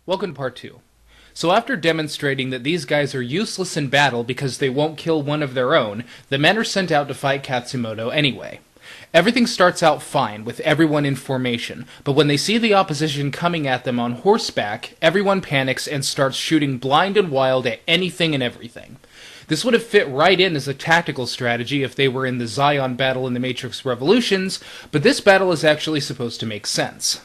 Welcome to part 2. So after demonstrating that these guys are useless in battle because they won't kill one of their own, the men are sent out to fight Katsumoto anyway. Everything starts out fine, with everyone in formation, but when they see the opposition coming at them on horseback, everyone panics and starts shooting blind and wild at anything and everything. This would have fit right in as a tactical strategy if they were in the Zion battle in the Matrix Revolutions, but this battle is actually supposed to make sense.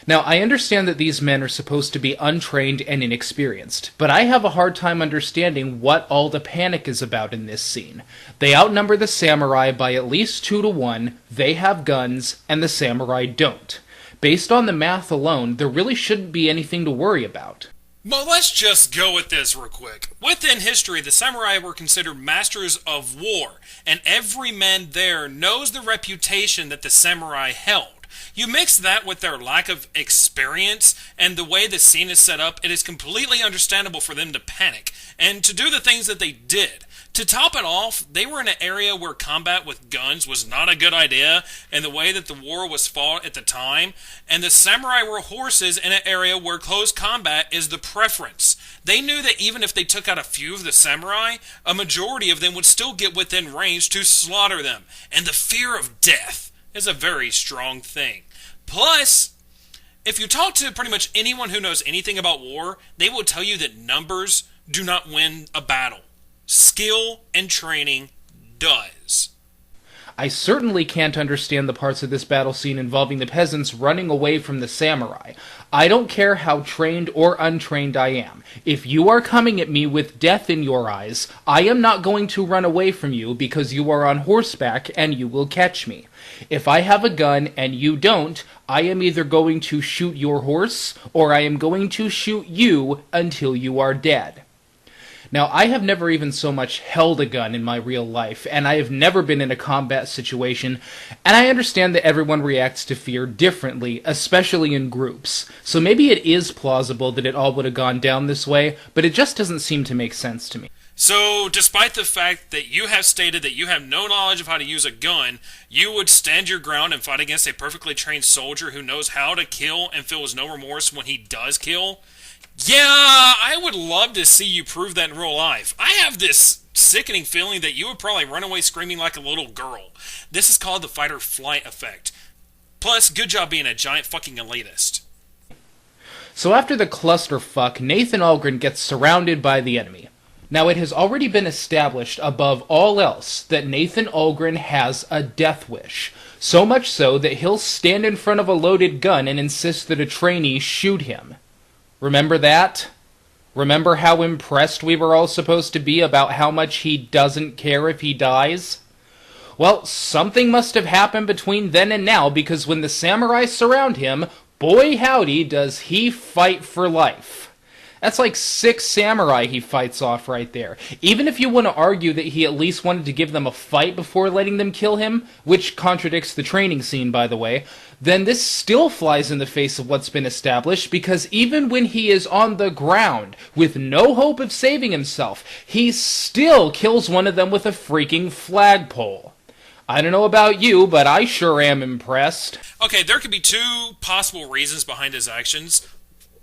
Now, I understand that these men are supposed to be untrained and inexperienced, but I have a hard time understanding what all the panic is about in this scene. They outnumber the samurai by at least 2 to 1, they have guns, and the samurai don't. Based on the math alone, there really shouldn't be anything to worry about. Well, let's just go with this real quick. Within history, the samurai were considered masters of war, and every man there knows the reputation that the samurai held. You mix that with their lack of experience and the way the scene is set up, it is completely understandable for them to panic and to do the things that they did. To top it off, they were in an area where combat with guns was not a good idea, and the way that the war was fought at the time, and the samurai were horses in an area where close combat is the preference. They knew that even if they took out a few of the samurai, a majority of them would still get within range to slaughter them, and the fear of death is a very strong thing. Plus, if you talk to pretty much anyone who knows anything about war, they will tell you that numbers do not win a battle. Skill and training does. I certainly can't understand the parts of this battle scene involving the peasants running away from the samurai. I don't care how trained or untrained I am. If you are coming at me with death in your eyes, I am not going to run away from you because you are on horseback and you will catch me. If I have a gun and you don't, I am either going to shoot your horse or I am going to shoot you until you are dead. Now, I have never even so much held a gun in my real life, and I have never been in a combat situation, and I understand that everyone reacts to fear differently, especially in groups. So maybe it is plausible that it all would have gone down this way, but it just doesn't seem to make sense to me. So, despite the fact that you have stated that you have no knowledge of how to use a gun, you would stand your ground and fight against a perfectly trained soldier who knows how to kill and feels no remorse when he does kill? Yeah, I would love to see you prove that in real life. I have this sickening feeling that you would probably run away screaming like a little girl. This is called the fight-or-flight effect. Plus, good job being a giant fucking elitist. So after the clusterfuck, Nathan Algren gets surrounded by the enemy. Now, it has already been established above all else that Nathan Algren has a death wish. So much so that he'll stand in front of a loaded gun and insist that a trainee shoot him. Remember that? Remember how impressed we were all supposed to be about how much he doesn't care if he dies? Well, something must have happened between then and now, because when the samurai surround him, boy howdy does he fight for life. That's like 6 samurai he fights off right there. Even if you want to argue that he at least wanted to give them a fight before letting them kill him, which contradicts the training scene, by the way, then this still flies in the face of what's been established, because even when he is on the ground, with no hope of saving himself, he still kills one of them with a freaking flagpole. I don't know about you, but I sure am impressed. Okay, there could be 2 possible reasons behind his actions.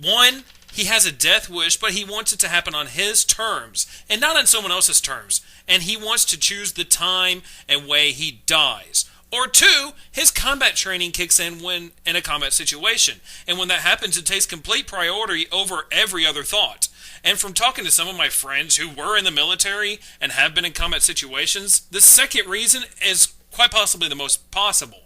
One, he has a death wish, but he wants it to happen on his terms, and not on someone else's terms. And he wants to choose the time and way he dies. Or 2, his combat training kicks in when in a combat situation. And when that happens, it takes complete priority over every other thought. And from talking to some of my friends who were in the military and have been in combat situations, the second reason is quite possibly the most possible.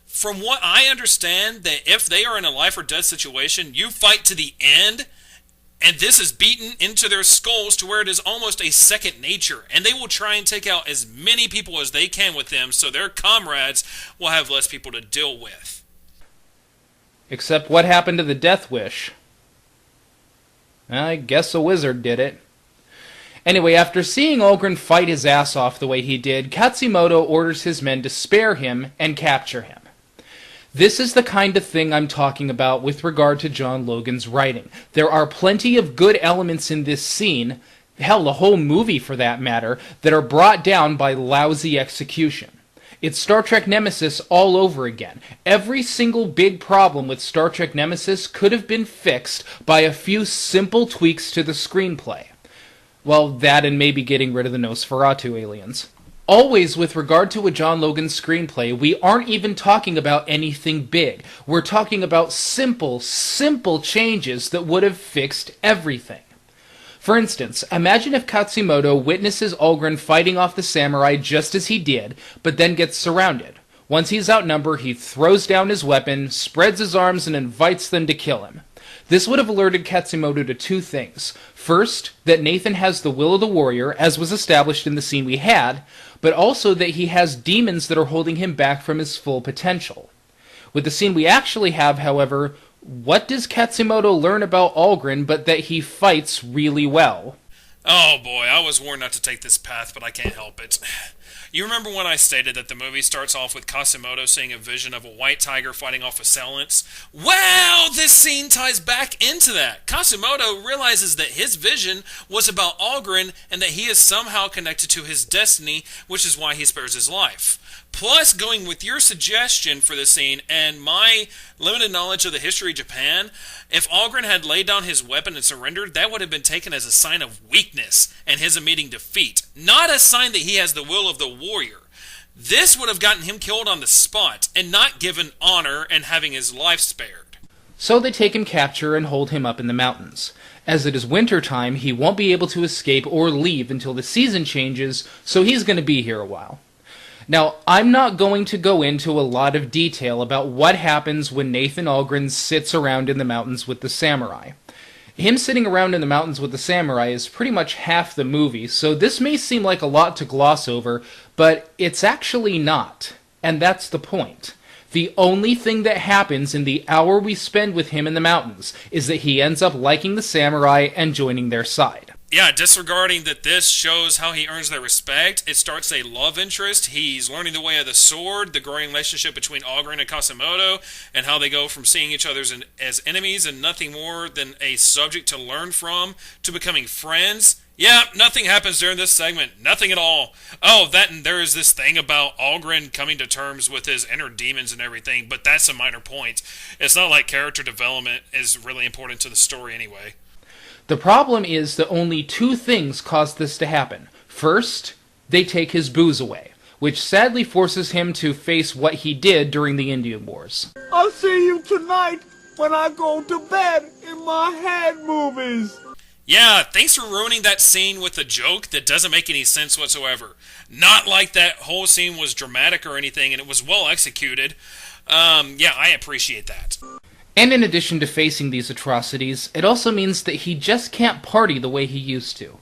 From what I understand, that if they are in a life or death situation, you fight to the end, and this is beaten into their skulls to where it is almost a second nature, and they will try and take out as many people as they can with them so their comrades will have less people to deal with. Except what happened to the death wish? I guess a wizard did it. Anyway, after seeing Algren fight his ass off the way he did, Katsumoto orders his men to spare him and capture him. This is the kind of thing I'm talking about with regard to John Logan's writing. There are plenty of good elements in this scene, hell, the whole movie for that matter, that are brought down by lousy execution. It's Star Trek Nemesis all over again. Every single big problem with Star Trek Nemesis could have been fixed by a few simple tweaks to the screenplay. Well, that and maybe getting rid of the Nosferatu aliens. Always, with regard to a John Logan screenplay, we aren't even talking about anything big. We're talking about simple changes that would have fixed everything. For instance, imagine if Katsumoto witnesses Algren fighting off the samurai just as he did, but then gets surrounded. Once he's outnumbered, he throws down his weapon, spreads his arms, and invites them to kill him. This would have alerted Katsumoto to two things. First, that Nathan has the will of the warrior, as was established in the scene we had, but also that he has demons that are holding him back from his full potential. With the scene we actually have, however, what does Katsumoto learn about Algren but that he fights really well? Oh boy, I was warned not to take this path, but I can't help it. You remember when I stated that the movie starts off with Katsumoto seeing a vision of a white tiger fighting off assailants? Well, this scene ties back into that. Katsumoto realizes that his vision was about Algren and that he is somehow connected to his destiny, which is why he spares his life. Plus, going with your suggestion for the scene and my limited knowledge of the history of Japan, if Algren had laid down his weapon and surrendered, that would have been taken as a sign of weakness and his immediate defeat, not a sign that he has the will of the warrior. This would have gotten him killed on the spot and not given honor and having his life spared. So they take him capture and hold him up in the mountains. As it is winter time, he won't be able to escape or leave until the season changes, so he's going to be here a while. Now, I'm not going to go into a lot of detail about what happens when Nathan Algren sits around in the mountains with the samurai. Him sitting around in the mountains with the samurai is pretty much half the movie, so this may seem like a lot to gloss over, but it's actually not. And that's the point. The only thing that happens in the hour we spend with him in the mountains is that he ends up liking the samurai and joining their side. Yeah, disregarding that this shows how he earns their respect, it starts a love interest. He's learning the way of the sword, the growing relationship between Algren and Katsumoto, and how they go from seeing each other as enemies and nothing more than a subject to learn from to becoming friends. Yeah, nothing happens during this segment. Nothing at all. Oh, that and there is this thing about Algren coming to terms with his inner demons and everything, but that's a minor point. It's not like character development is really important to the story anyway. The problem is that only two things caused this to happen. First, they take his booze away, which sadly forces him to face what he did during the Indian Wars. I'll see you tonight when I go to bed in my head movies. Yeah, thanks for ruining that scene with a joke that doesn't make any sense whatsoever. Not like that whole scene was dramatic or anything, and it was well executed. Yeah, I appreciate that. And in addition to facing these atrocities, it also means that he just can't party the way he used to.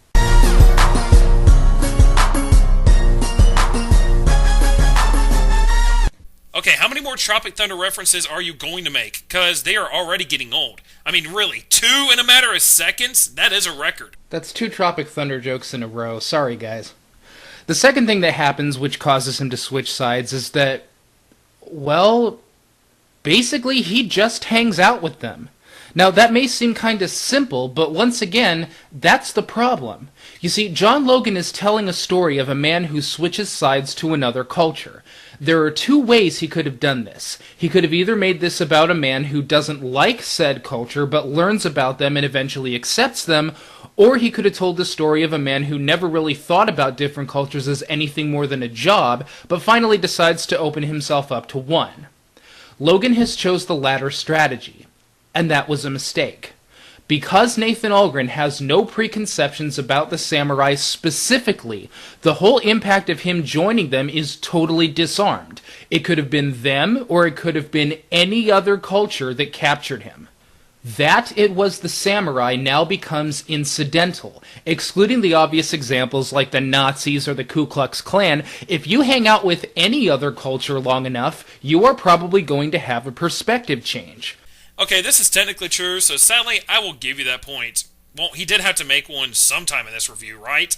Okay, how many more Tropic Thunder references are you going to make? Because they are already getting old. I mean, really, 2 in a matter of seconds? That is a record. That's 2 Tropic Thunder jokes in a row. Sorry, guys. The second thing that happens which causes him to switch sides is that, well, basically he just hangs out with them. Now, that may seem kind of simple, but once again, that's the problem. You see, John Logan is telling a story of a man who switches sides to another culture. There are 2 ways he could have done this. He could have either made this about a man who doesn't like said culture but learns about them and eventually accepts them, or he could have told the story of a man who never really thought about different cultures as anything more than a job, but finally decides to open himself up to one. Logan has chose the latter strategy, and that was a mistake. Because Nathan Algren has no preconceptions about the samurai specifically, the whole impact of him joining them is totally disarmed. It could have been them, or it could have been any other culture that captured him. That it was the samurai now becomes incidental. Excluding the obvious examples like the Nazis or the Ku Klux Klan, if you hang out with any other culture long enough, you are probably going to have a perspective change. Okay, this is technically true, so sadly, I will give you that point. Well, he did have to make one sometime in this review, right?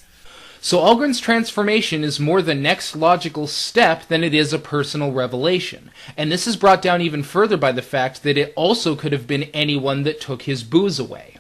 So Algren's transformation is more the next logical step than it is a personal revelation. And this is brought down even further by the fact that it also could have been anyone that took his booze away.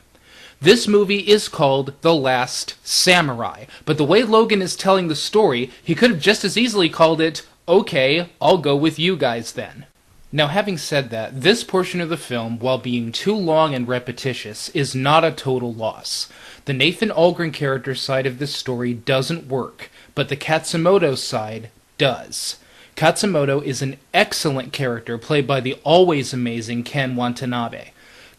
This movie is called The Last Samurai, but the way Logan is telling the story, he could have just as easily called it Okay, I'll go with you guys then. Now, having said that, this portion of the film, while being too long and repetitious, is not a total loss. The Nathan Algren character side of this story doesn't work, but the Katsumoto side does. Katsumoto is an excellent character played by the always amazing Ken Watanabe.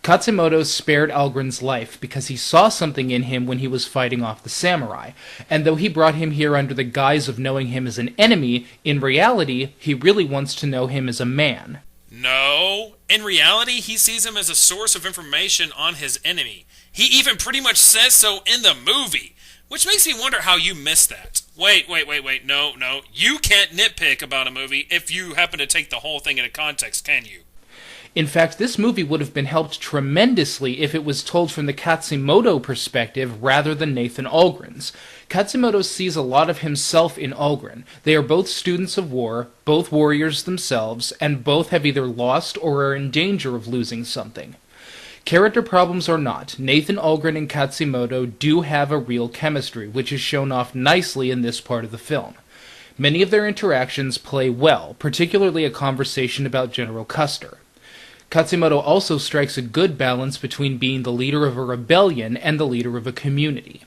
Katsumoto spared Algren's life because he saw something in him when he was fighting off the samurai, and though he brought him here under the guise of knowing him as an enemy, in reality, he really wants to know him as a man. No, in reality, he sees him as a source of information on his enemy. He even pretty much says so in the movie, which makes me wonder how you missed that. Wait, no, you can't nitpick about a movie if you happen to take the whole thing into context, can you? In fact, this movie would have been helped tremendously if it was told from the Katsumoto perspective rather than Nathan Algren's. Katsumoto sees a lot of himself in Algren. They are both students of war, both warriors themselves, and both have either lost or are in danger of losing something. Character problems or not, Nathan Algren and Katsumoto do have a real chemistry, which is shown off nicely in this part of the film. Many of their interactions play well, particularly a conversation about General Custer. Katsumoto also strikes a good balance between being the leader of a rebellion and the leader of a community.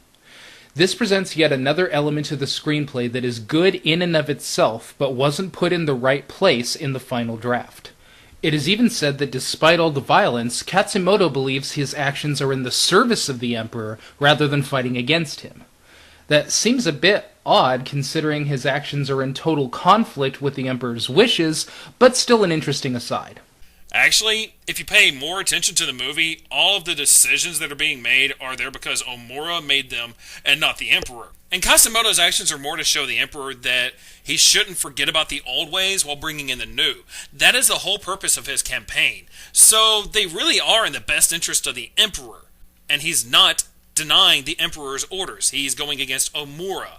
This presents yet another element of the screenplay that is good in and of itself, but wasn't put in the right place in the final draft. It is even said that despite all the violence, Katsumoto believes his actions are in the service of the Emperor rather than fighting against him. That seems a bit odd considering his actions are in total conflict with the Emperor's wishes, but still an interesting aside. Actually, if you pay more attention to the movie, all of the decisions that are being made are there because Omura made them and not the Emperor. And Katsumoto's actions are more to show the Emperor that he shouldn't forget about the old ways while bringing in the new. That is the whole purpose of his campaign. So they really are in the best interest of the Emperor. And he's not denying the Emperor's orders. He's going against Omura.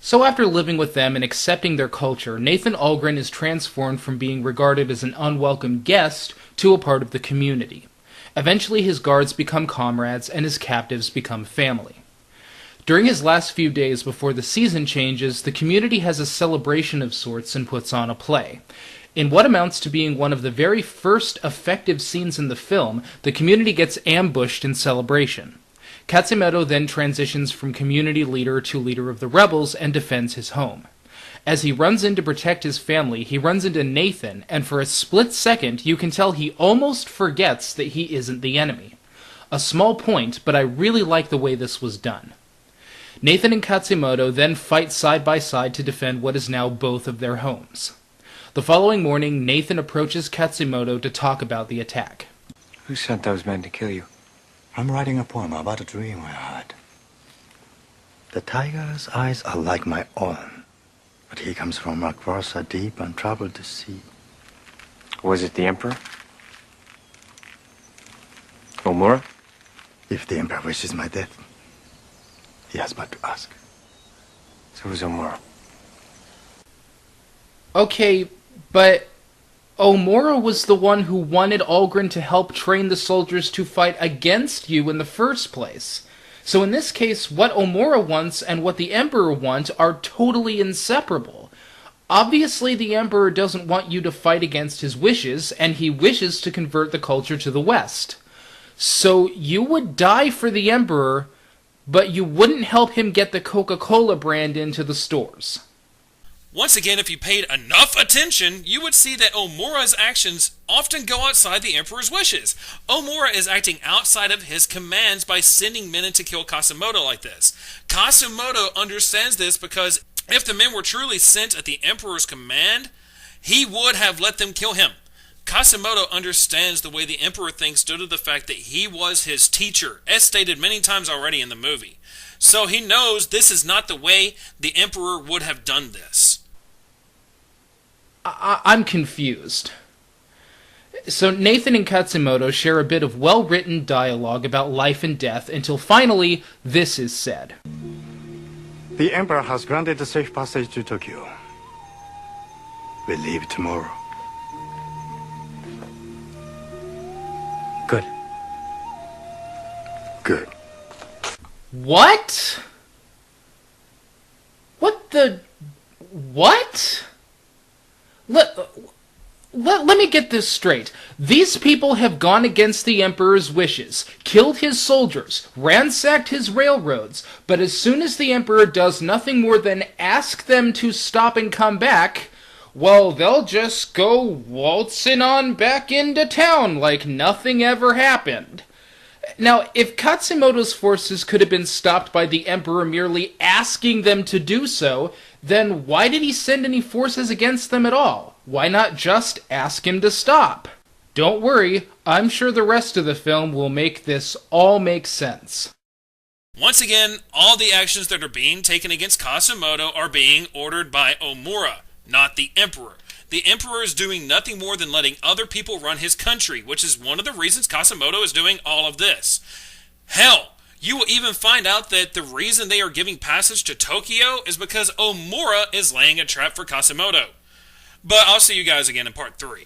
So after living with them and accepting their culture, Nathan Algren is transformed from being regarded as an unwelcome guest to a part of the community. Eventually his guards become comrades and his captives become family. During his last few days before the season changes, the community has a celebration of sorts and puts on a play. In what amounts to being one of the very first effective scenes in the film, the community gets ambushed in celebration. Katsumoto then transitions from community leader to leader of the rebels and defends his home. As he runs in to protect his family, he runs into Nathan, and for a split second you can tell he almost forgets that he isn't the enemy. A small point, but I really like the way this was done. Nathan and Katsumoto then fight side by side to defend what is now both of their homes. The following morning, Nathan approaches Katsumoto to talk about the attack. Who sent those men to kill you? I'm writing a poem about a dream I had. The tiger's eyes are like my own, but he comes from Rakvarsa deep and traveled the sea. Was it the Emperor? Omura? If the Emperor wishes my death, he has but to ask. So it was Omura. Okay, but Omura was the one who wanted Algren to help train the soldiers to fight against you in the first place. So in this case, what Omura wants and what the Emperor wants are totally inseparable. Obviously, the Emperor doesn't want you to fight against his wishes, and he wishes to convert the culture to the West. So you would die for the Emperor, but you wouldn't help him get the Coca-Cola brand into the stores. Once again, if you paid enough attention, you would see that Omura's actions often go outside the Emperor's wishes. Omura is acting outside of his commands by sending men in to kill Katsumoto like this. Katsumoto understands this because if the men were truly sent at the Emperor's command, he would have let them kill him. Katsumoto understands the way the Emperor thinks due to the fact that he was his teacher, as stated many times already in the movie. So he knows this is not the way the Emperor would have done this. I'm confused. So Nathan and Katsumoto share a bit of well-written dialogue about life and death until finally this is said. The Emperor has granted the safe passage to Tokyo. We leave tomorrow. Good. Good. What? What? Let me get this straight. These people have gone against the Emperor's wishes, killed his soldiers, ransacked his railroads, but as soon as the Emperor does nothing more than ask them to stop and come back, well, they'll just go waltzing on back into town like nothing ever happened. Now, if Katsumoto's forces could have been stopped by the Emperor merely asking them to do so, then why did he send any forces against them at all? Why not just ask him to stop? Don't worry, I'm sure the rest of the film will make this all make sense. Once again, all the actions that are being taken against Katsumoto are being ordered by Omura, not the Emperor. The Emperor is doing nothing more than letting other people run his country, which is one of the reasons Katsumoto is doing all of this. Hell, you will even find out that the reason they are giving passage to Tokyo is because Omura is laying a trap for Katsumoto. But I'll see you guys again in part 3.